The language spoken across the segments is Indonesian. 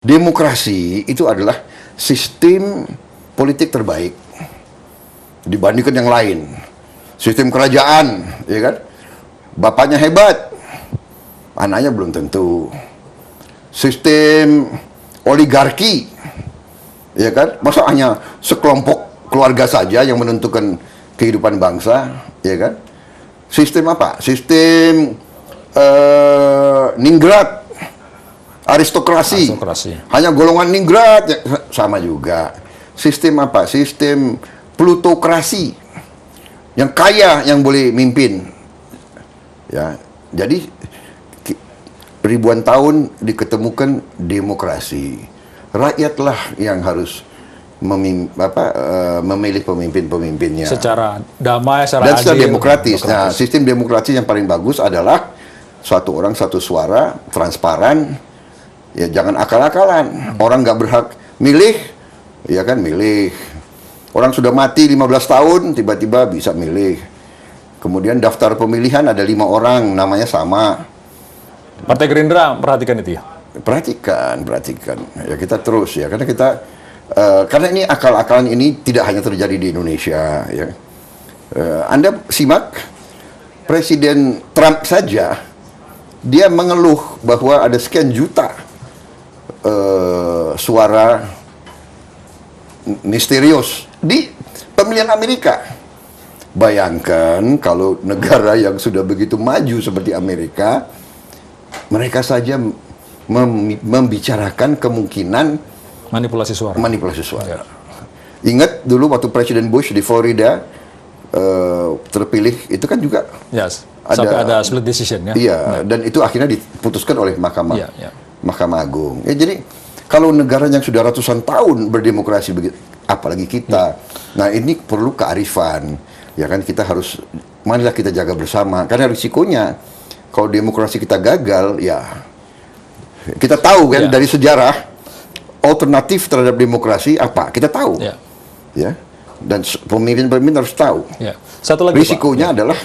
Demokrasi itu adalah sistem politik terbaik dibandingkan yang lain. Sistem kerajaan, ya kan? Bapaknya hebat, anaknya belum tentu. Sistem oligarki, ya kan? Masa hanya sekelompok keluarga saja yang menentukan kehidupan bangsa, ya kan? Sistem apa? Sistem ningrat, aristokrasi. Hanya golongan ningrat, ya, sama juga. Sistem apa? Sistem plutokrasi, yang kaya yang boleh mimpin. Ya, jadi ribuan tahun diketemukan demokrasi. Rakyatlah yang harus memilih pemimpin-pemimpinnya secara damai, secara dan secara adil, demokratis. Nah, sistem demokrasi yang paling bagus adalah satu orang satu suara, transparan, ya jangan akal-akalan. Orang nggak berhak milih, ya kan milih. Orang sudah mati 15 tahun, tiba-tiba bisa milih. Kemudian daftar pemilihan ada 5 orang, namanya sama. Partai Gerindra perhatikan itu ya? Perhatikan. Ya kita terus ya, karena ini akal-akalan ini tidak hanya terjadi di Indonesia. Ya. Anda simak Presiden Trump saja, dia mengeluh bahwa ada sekian juta suara misterius di pemilihan Amerika. Bayangkan kalau negara yang sudah begitu maju seperti Amerika, mereka saja membicarakan kemungkinan manipulasi suara. Ya. Ingat dulu waktu Presiden Bush di Florida terpilih, itu kan juga sampai ada split decision ya. Iya, dan itu akhirnya diputuskan oleh Mahkamah Agung. Ya, jadi kalau negara yang sudah ratusan tahun berdemokrasi begitu, apalagi kita. Nah, ini perlu kearifan. Ya kan, kita harus, marilah kita jaga bersama. Karena risikonya kalau demokrasi kita gagal, ya kita tahu kan dari sejarah alternatif terhadap demokrasi apa? Kita tahu. Ya. Dan pemimpin-pemimpin harus tahu. Satu lagi, risikonya adalah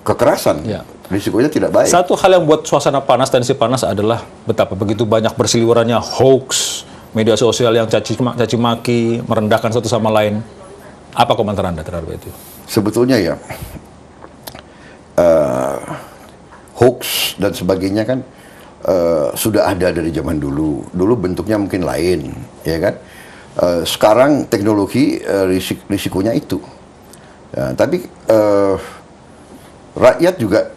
kekerasan. Risikonya tidak baik. Satu hal yang buat suasana panas, tensi panas adalah betapa begitu banyak berseliwerannya hoax, media sosial yang caci maki, merendahkan satu sama lain. Apa komentar Anda terhadap itu? Sebetulnya ya, hoax dan sebagainya kan sudah ada dari zaman dulu. Dulu bentuknya mungkin lain, ya kan? Sekarang teknologi risikonya itu. Ya, tapi rakyat juga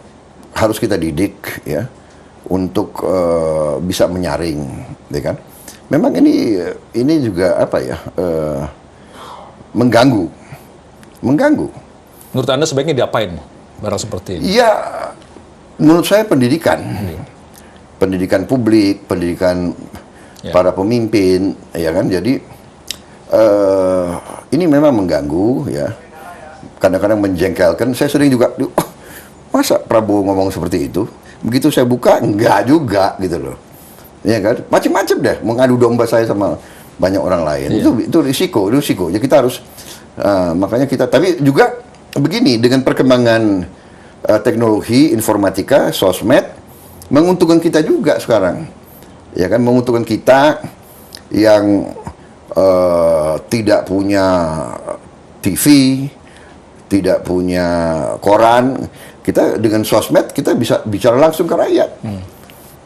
harus kita didik ya untuk bisa menyaring, ya kan? Memang ini juga apa ya? Mengganggu. Menurut Anda sebaiknya diapain barang seperti ini? Iya, menurut saya pendidikan. Pendidikan publik, pendidikan para pemimpin, ya kan? Jadi ini memang mengganggu, ya. Kadang-kadang menjengkelkan. Saya sering juga, masa Prabowo ngomong seperti itu? Begitu saya buka, enggak juga, gitu loh. Ya kan? Macam-macam deh, mengadu domba saya sama banyak orang lain. Itu risiko. Ya kita harus, makanya kita, tapi juga begini, dengan perkembangan teknologi, informatika, sosmed, menguntungkan kita juga sekarang. Ya kan, menguntungkan kita yang tidak punya TV, tidak punya koran. Kita dengan sosmed, kita bisa bicara langsung ke rakyat.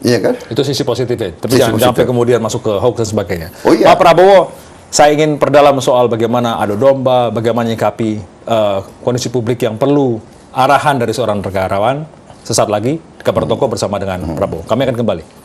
Iya kan? Itu sisi positifnya. Tapi jangan sampai kemudian masuk ke hoax dan sebagainya. Pak Prabowo, saya ingin perdalam soal bagaimana adu domba, bagaimana menyikapi kondisi publik yang perlu arahan dari seorang negarawan. Sesaat lagi, di Kabar Toko bersama dengan Prabowo. Kami akan kembali.